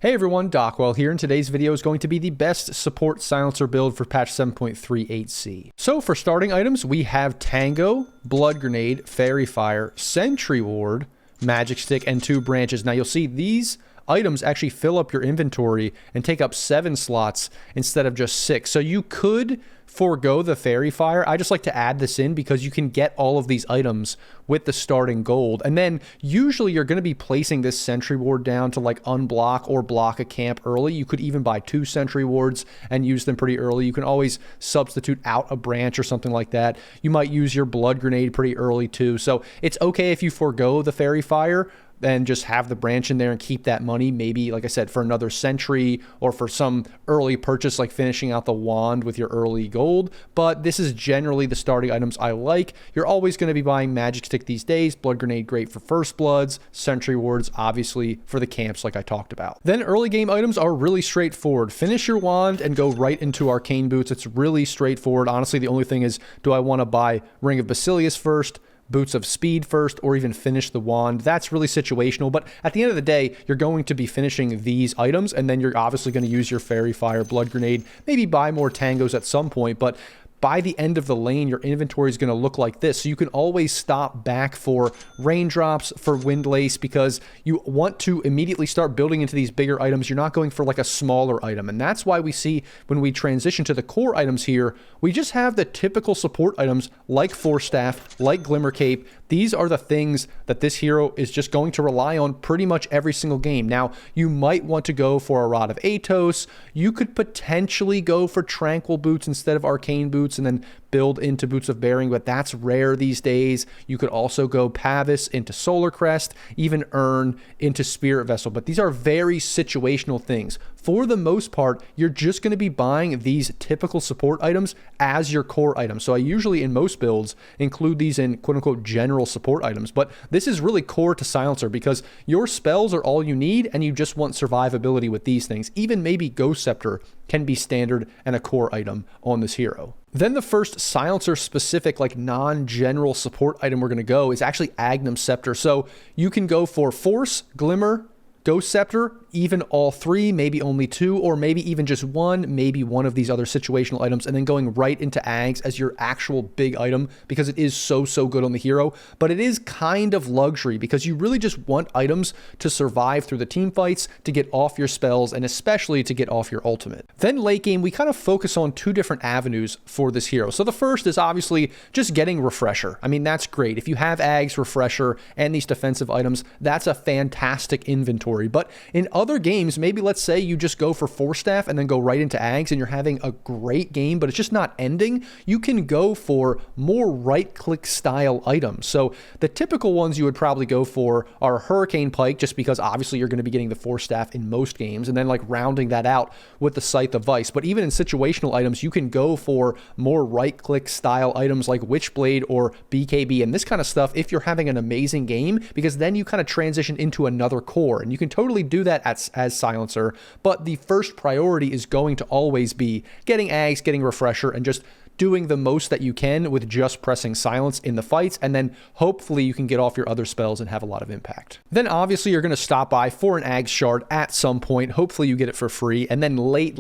Hey everyone, Dockwell here, and today's video is going to be the best support silencer build for patch 7.38c. So for starting items, we have Tango, Blood Grenade, Fairy Fire, Sentry Ward, Magic Stick, and 2 branches. Now you'll see these items actually fill up your inventory and take up 7 slots instead of just 6. So you could forego the Fairy Fire. I just like to add this in because you can get all of these items with the starting gold. And then usually you're going to be placing this Sentry Ward down to like unblock or block a camp early. You could even buy 2 Sentry Wards and use them pretty early. You can always substitute out a branch or something like that. You might use your Blood Grenade pretty early too. So it's okay if you forego the Fairy Fire and just have the branch in there and keep that money, maybe, like I said, for another sentry or for some early purchase like finishing out the wand with your early gold. But this is generally the starting items I like. You're always going to be buying Magic Stick these days. Blood Grenade, great for First Bloods. Sentry Wards, obviously, for the camps like I talked about. Then early game items are really straightforward. Finish your wand and go right into Arcane Boots. It's really straightforward. Honestly, the only thing is, do I want to buy Ring of Basilius first, Boots of Speed first, or even finish the wand? That's really situational, but at the end of the day, you're going to be finishing these items, and then you're obviously going to use your Fairy Fire, Blood Grenade, maybe buy more Tangos at some point, but by the end of the lane, your inventory is going to look like this. So you can always stop back for Raindrops, for Windlace, because you want to immediately start building into these bigger items. You're not going for like a smaller item. And that's why we see when we transition to the core items here, we just have the typical support items like Force Staff, like Glimmer Cape. These are the things that this hero is just going to rely on pretty much every single game. Now, you might want to go for a Rod of Atos. You could potentially go for Tranquil Boots instead of Arcane Boots and then build into Boots of Bearing, but that's rare these days. You could also go Pavis into Solar Crest, even Urn into Spirit Vessel, but these are very situational things. For the most part, you're just going to be buying these typical support items as your core items. So I usually, in most builds, include these in quote-unquote general support items, but this is really core to Silencer because your spells are all you need and you just want survivability with these things. Even maybe Ghost Scepter can be standard and a core item on this hero. Then the first Silencer specific, like non-general support item we're going to go is actually Agnum Scepter. So you can go for Force, Glimmer, Ghost Scepter, even all 3, maybe only 2, or maybe even just 1, maybe one of these other situational items, and then going right into Ags as your actual big item because it is so good on the hero. But it is kind of luxury because you really just want items to survive through the team fights, to get off your spells, and especially to get off your ultimate. Then late game, we kind of focus on 2 different avenues for this hero. So the first is obviously just getting Refresher. I mean, that's great. If you have Ags, Refresher, and these defensive items, that's a fantastic inventory. But in other games, maybe let's say you just go for Force Staff and then go right into Ags and you're having a great game, but it's just not ending. You can go for more right-click style items. So the typical ones you would probably go for are Hurricane Pike, just because obviously you're going to be getting the Force Staff in most games, and then like rounding that out with the Scythe of Vice. But even in situational items, you can go for more right-click style items like Witchblade or BKB and this kind of stuff if you're having an amazing game, because then you kind of transition into another core, and you can totally do that as Silencer, but the first priority is going to always be getting Ags, getting Refresher, and just doing the most that you can with just pressing silence in the fights, and then hopefully you can get off your other spells and have a lot of impact. Then obviously you're going to stop by for an Ag Shard at some point. Hopefully you get it for free, and then late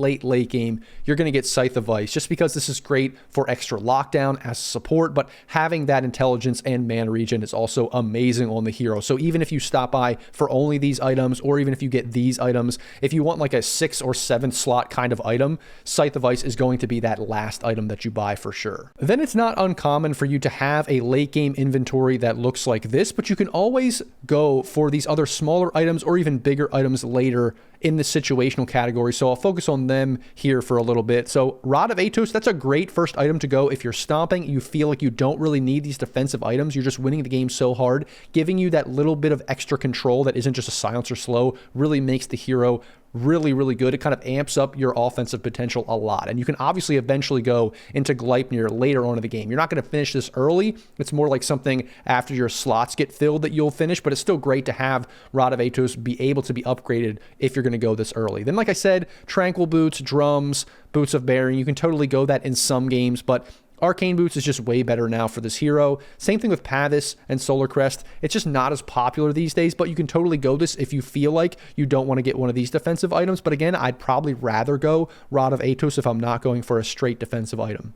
game you're going to get Scythe of Vice, just because this is great for extra lockdown as support, but having that intelligence and mana regen is also amazing on the hero. So even if you stop by for only these items, or even if you get these items, if you want like a 6 or 7 slot kind of item, Scythe of Vice is going to be that last item that you buy for sure. Then it's not uncommon for you to have a late game inventory that looks like this, but you can always go for these other smaller items or even bigger items later in the situational category. So I'll focus on them here for a little bit. So Rod of Atos, that's a great first item to go if you're stomping. You feel like you don't really need these defensive items. You're just winning the game so hard. Giving you that little bit of extra control that isn't just a Silencer slow really makes the hero really good. It kind of amps up your offensive potential a lot. And you can obviously eventually go into Gleipnir later on in the game. You're not going to finish this early. It's more like something after your slots get filled that you'll finish, but it's still great to have Rod of Atos be able to be upgraded if you're going to go this early. Then, like I said, Tranquil Boots, Drums, Boots of Bearing, you can totally go that in some games, but Arcane Boots is just way better now for this hero. Same thing with Pavis and Solar Crest. It's just not as popular these days, but you can totally go this if you feel like you don't want to get one of these defensive items. But again, I'd probably rather go Rod of Atos if I'm not going for a straight defensive item.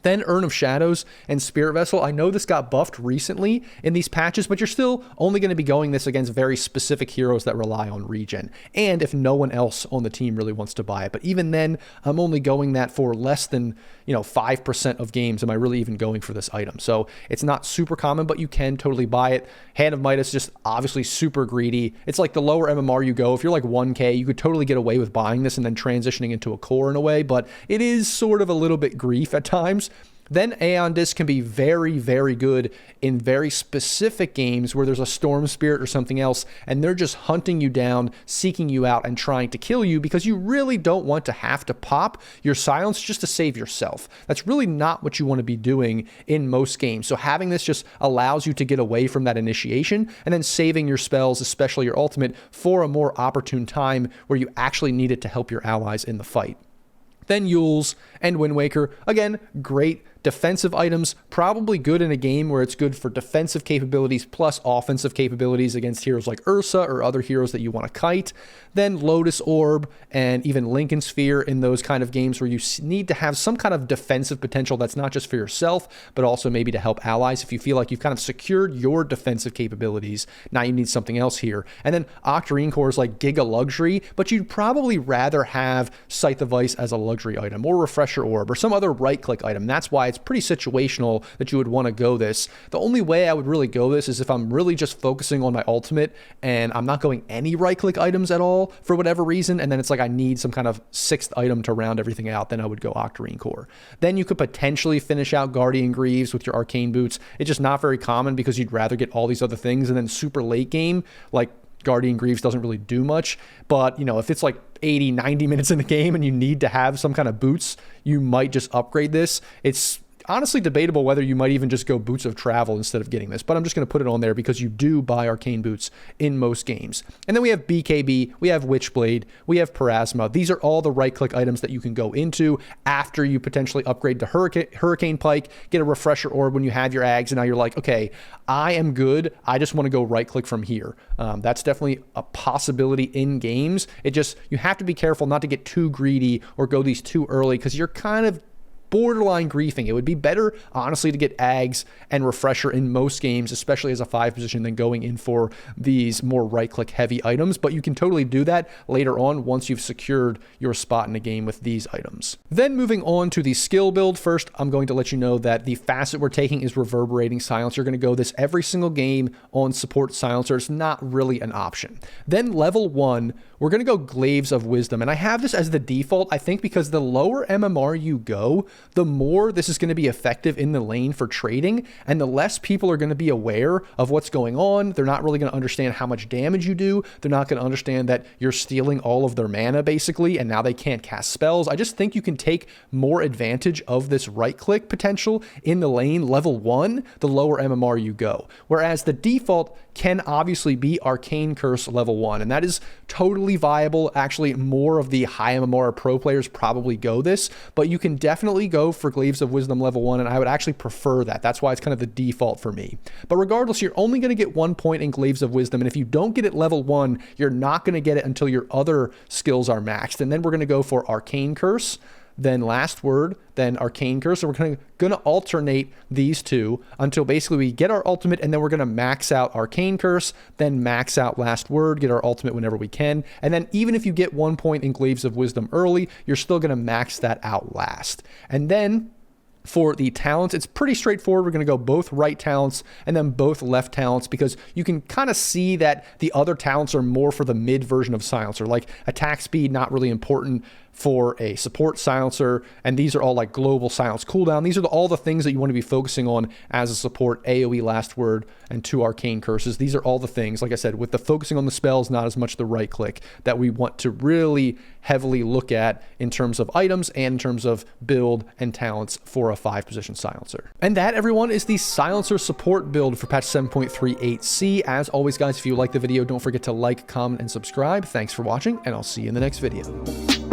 Then Urn of Shadows and Spirit Vessel. I know this got buffed recently in these patches, but you're still only going to be going this against very specific heroes that rely on regen, and if no one else on the team really wants to buy it. But even then, I'm only going that for less than 5% of games am I really even going for this item. So it's not super common, but you can totally buy it. Hand of Midas, just obviously super greedy. It's like the lower MMR you go, if you're like 1k, you could totally get away with buying this and then transitioning into a core in a way, but it is sort of a little bit grief at times. Then Aeon Disc can be very, very good in very specific games where there's a Storm Spirit or something else, and they're just hunting you down, seeking you out, and trying to kill you because you really don't want to have to pop your silence just to save yourself. That's really not what you want to be doing in most games. So having this just allows you to get away from that initiation and then saving your spells, especially your ultimate, for a more opportune time where you actually need it to help your allies in the fight. Then Yules and Wind Waker, again, great defensive items, probably good in a game where it's good for defensive capabilities plus offensive capabilities against heroes like Ursa or other heroes that you want to kite. Then Lotus Orb and even Lincoln Sphere in those kind of games where you need to have some kind of defensive potential that's not just for yourself, but also maybe to help allies. If you feel like you've kind of secured your defensive capabilities, now you need something else here. And then Octarine Cores like Giga Luxury, but you'd probably rather have Scythe of Ice as a luxury item or Refresher Orb or some other right-click item. That's why it's pretty situational that you would want to go this. The only way I would really go this is if I'm really just focusing on my ultimate and I'm not going any right-click items at all for whatever reason, and then it's like I need some kind of sixth item to round everything out, then I would go Octarine Core. Then you could potentially finish out Guardian Greaves with your Arcane Boots. It's just not very common because you'd rather get all these other things, and then super late game, like Guardian Greaves doesn't really do much. But, if it's like 80, 90 minutes in the game and you need to have some kind of boots, you might just upgrade this. It's honestly debatable whether you might even just go Boots of Travel instead of getting this, but I'm just going to put it on there because you do buy Arcane Boots in most games. And then we have BKB, we have Witchblade, we have Parasma. These are all the right-click items that you can go into after you potentially upgrade to Hurricane Pike, get a Refresher Orb when you have your Ags, and now you're like, okay, I am good. I just want to go right-click from here. That's definitely a possibility in games. You have to be careful not to get too greedy or go these too early because you're kind of borderline griefing. It would be better, honestly, to get Ags and Refresher in most games, especially as a 5 position, than going in for these more right-click heavy items. But you can totally do that later on once you've secured your spot in a game with these items. Then moving on to the skill build. First, I'm going to let you know that the facet we're taking is Reverberating Silence. You're going to go this every single game on Support Silencer. It's not really an option. Then level 1, we're going to go Glaives of Wisdom. And I have this as the default, I think, because the lower MMR you go, the more this is going to be effective in the lane for trading, and the less people are going to be aware of what's going on. They're not really going to understand how much damage you do. They're not going to understand that you're stealing all of their mana, basically, and now they can't cast spells. I just think you can take more advantage of this right-click potential in the lane level 1, the lower MMR you go. Whereas the default can obviously be Arcane Curse level 1, and that is totally viable. Actually, more of the high MMR pro players probably go this, but you can definitely go for Glaives of Wisdom level 1, and I would actually prefer that. That's why it's kind of the default for me. But regardless, you're only going to get 1 point in Glaives of Wisdom, and if you don't get it level 1, you're not going to get it until your other skills are maxed. And then we're going to go for Arcane Curse, then Last Word, then Arcane Curse. So we're going to alternate these two until basically we get our ultimate, and then we're going to max out Arcane Curse, then max out Last Word, get our ultimate whenever we can. And then even if you get 1 point in Glaives of Wisdom early, you're still going to max that out last. And then for the talents, it's pretty straightforward. We're going to go both right talents and then both left talents because you can kind of see that the other talents are more for the mid version of Silencer, like attack speed, not really important for a support silencer, and these are all like global silence cooldown. These are all the things that you want to be focusing on as a support: AoE, Last Word, and 2 Arcane Curses. These are all the things, like I said, with the focusing on the spells, not as much the right click, that we want to really heavily look at in terms of items and in terms of build and talents for a 5-position silencer. And that, everyone, is the silencer support build for patch 7.38c. As always, guys, if you like the video, don't forget to like, comment, and subscribe. Thanks for watching, and I'll see you in the next video.